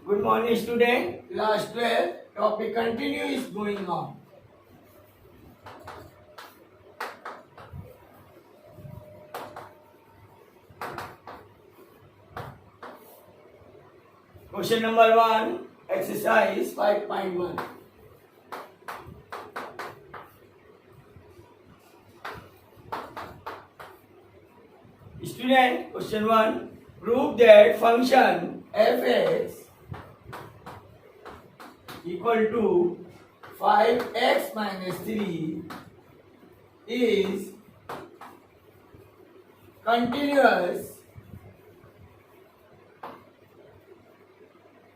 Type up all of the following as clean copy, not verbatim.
Good morning, student. Class 12 topic continue is going on. Question number 1, exercise 5.1. Student, question 1. Prove that function fx equal to 5x minus 3 is continuous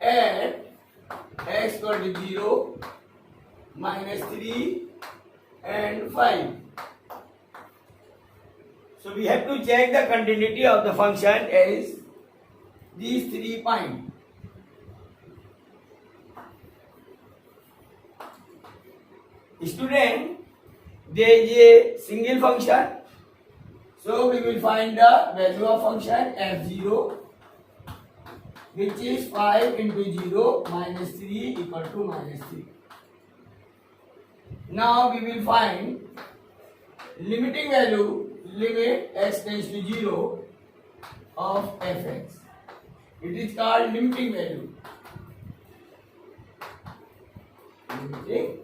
at x equal to 0, minus 3 and 5. So we have to check the continuity of the function as these 3 points. Student, there is a single function, so we will find the value of function f0, which is 5 into 0 minus 3 equal to minus 3. Now we will find limiting value, limit x tends to 0 of fx. It is called limiting value. Limiting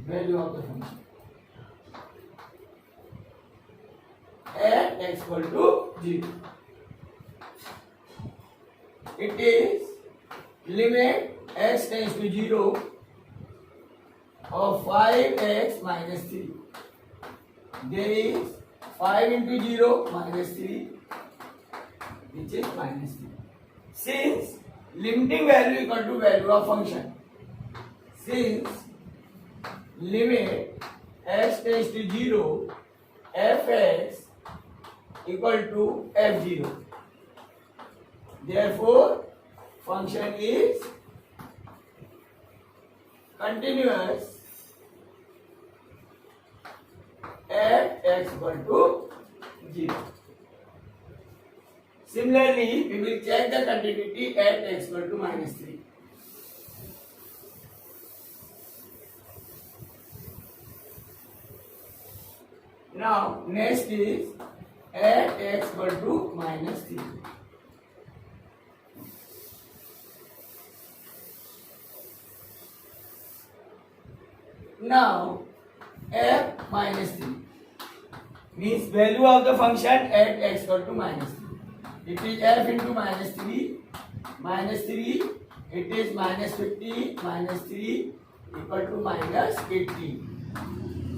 value of the function at x equal to 0. It is limit x tends to 0 of 5x minus 3. There is 5 into 0 minus 3, which is minus 3. Since limiting value equal to value of function, since limit x tends to 0 fx equal to f0, therefore function is continuous at x equal to 0. Similarly, we will check the continuity at x equal to minus 3. Now, next is at x equal to minus 3. Now, f minus 3 means value of the function at x equal to minus 3. It is f into minus 3, it is minus 50, minus 3 equal to minus 18.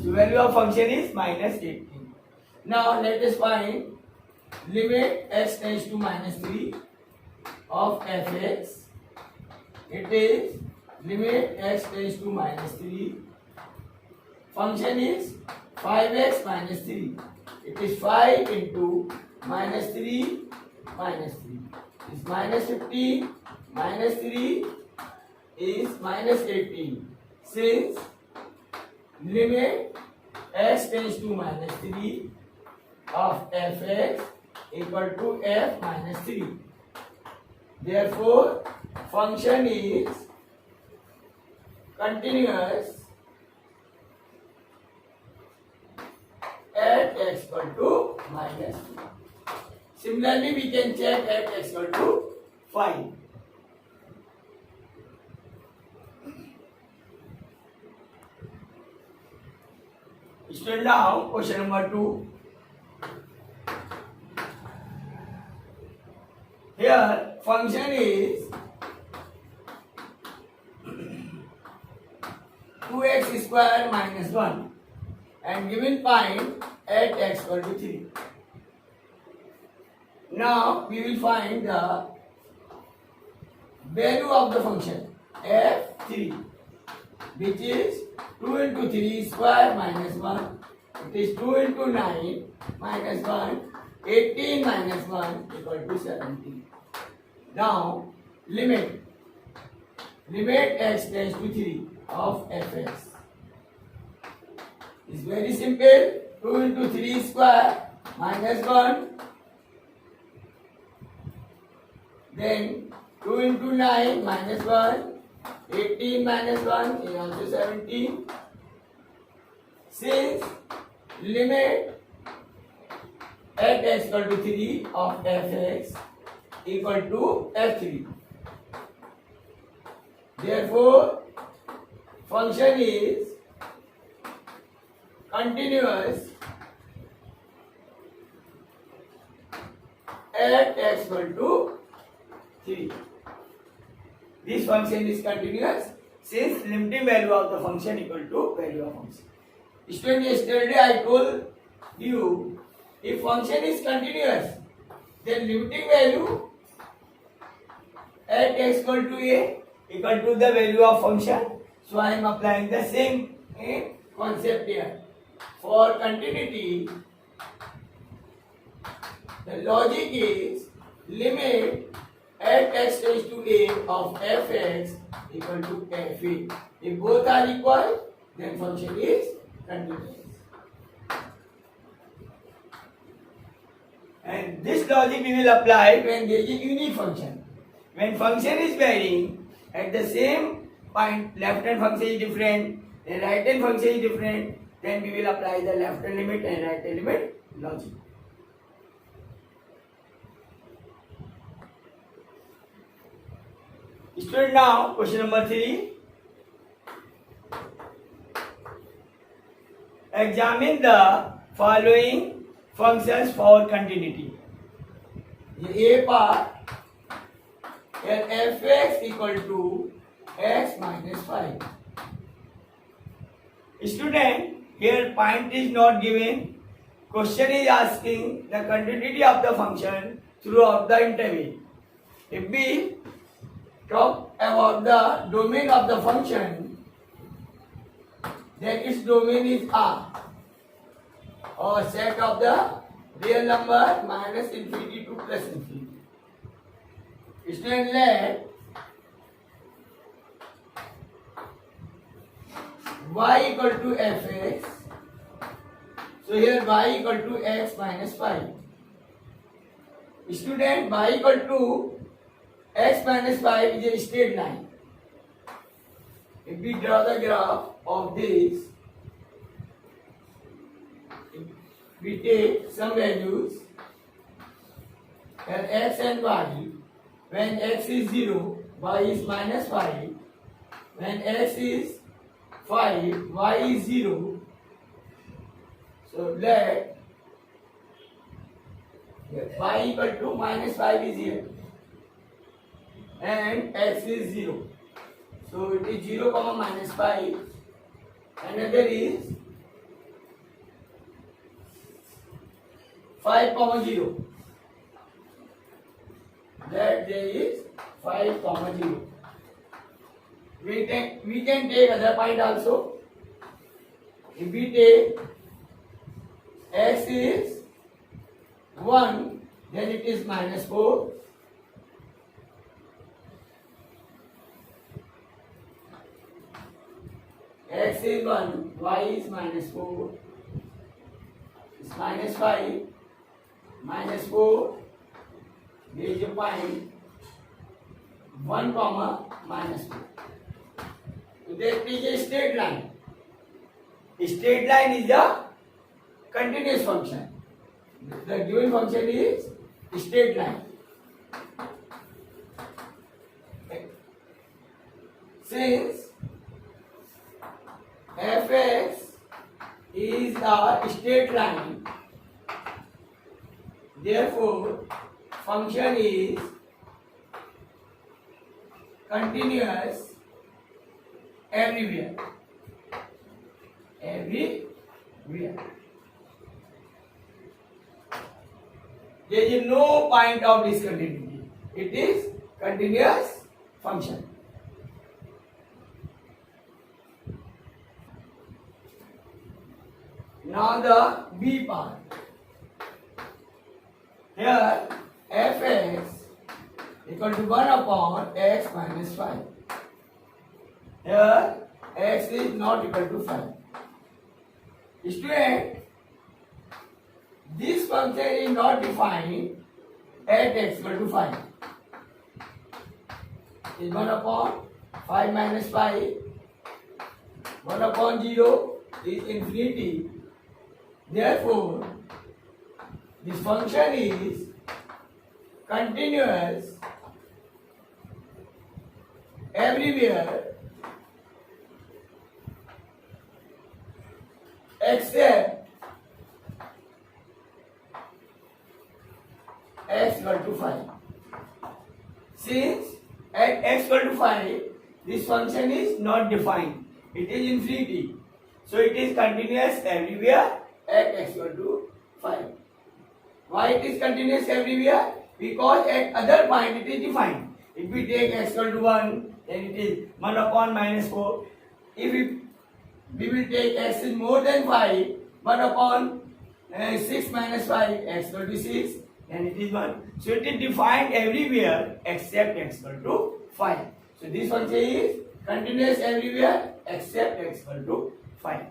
So value of function is minus 18. Now let us find limit x tends to minus 3 of fx. It is limit x tends to minus 3. Function is 5x minus 3. It is 5 into minus 3 minus 3. Is minus 15 minus 3 is minus 18. Since limit x tends to minus 3 of fx equal to f minus 3. Therefore, function is continuous at x equal to minus 2. Similarly, we can check at x equal to 5. Student, now question number 2. Here function is 2x square minus 1 and given point at x equal to 3. Now we will find the value of the function f3, which is 2 into 3 square minus 1. It is 2 into 9 minus 1. 18 minus 1 equal to 17. Now limit x tends to 3 of fx is very simple. 2 into 3 square minus 1, then 2 into 9 minus 1. 18 minus 1 is also 17. Since limit at x equal to 3 of fx equal to f3. Therefore, function is continuous at x equal to 3. This function is continuous since limiting value of the function equal to value of function. Student, yesterday I told you if function is continuous, then limiting value at x equal to a equal to the value of function. So I am applying the same concept here. For continuity, the logic is limit at x tends to a of fx equal to fa. If both are equal, then function is continuous. And this logic we will apply when there is a unique function. When function is varying, at the same point left hand function is different, the right hand function is different, then we will apply the left hand limit and right hand limit logic. Student, now question number 3. Examine the following functions for continuity. A part, fx equal to x minus 5. Student, here point is not given. Question is asking the continuity of the function throughout the interval. If we talk about the domain of the function, then its domain is R, or set of the real number minus infinity to plus infinity. Student, let y equal to fx. So here y equal to x minus 5. Student, y equal to x minus 5 is a straight line. If we draw the graph of this, we take some values and x and y. When x is 0, y is minus 5. When x is 5, y is 0. So let y equal to minus 5 is here and x is 0. So it is 0 comma minus 5. Another is 5 comma 0. That there is 5 comma 0. We can take other point also. If we take x is 1, then it is minus 4. X is 1, y is minus 4. It's minus 5, minus 4. There is a point 1 comma minus 4. So that is a straight line. A straight line is a continuous function. The given function is a straight line. Since fx is a straight line, therefore function is continuous everywhere. Everywhere. There is no point of discontinuity. It is continuous function. Now the B part. Here fx equal to 1 upon x minus 5. Here x is not equal to 5. Student, this function is not defined at x equal to 5. is 1 upon 5 minus 5. 1 upon 0 is infinity. Therefore, this function is continuous everywhere except x equal to 5. Since at x equal to 5, this function is not defined. It is infinity. So it is continuous everywhere at x equal to 5. Why it is continuous everywhere? Because at other point it is defined. If we take x equal to 1, then it is 1 upon minus 4. If we will take x is more than 5, 1 upon 6 minus 5, x equal to 6, then it is 1. So it is defined everywhere except x equal to 5. So this function is continuous everywhere except x equal to 5.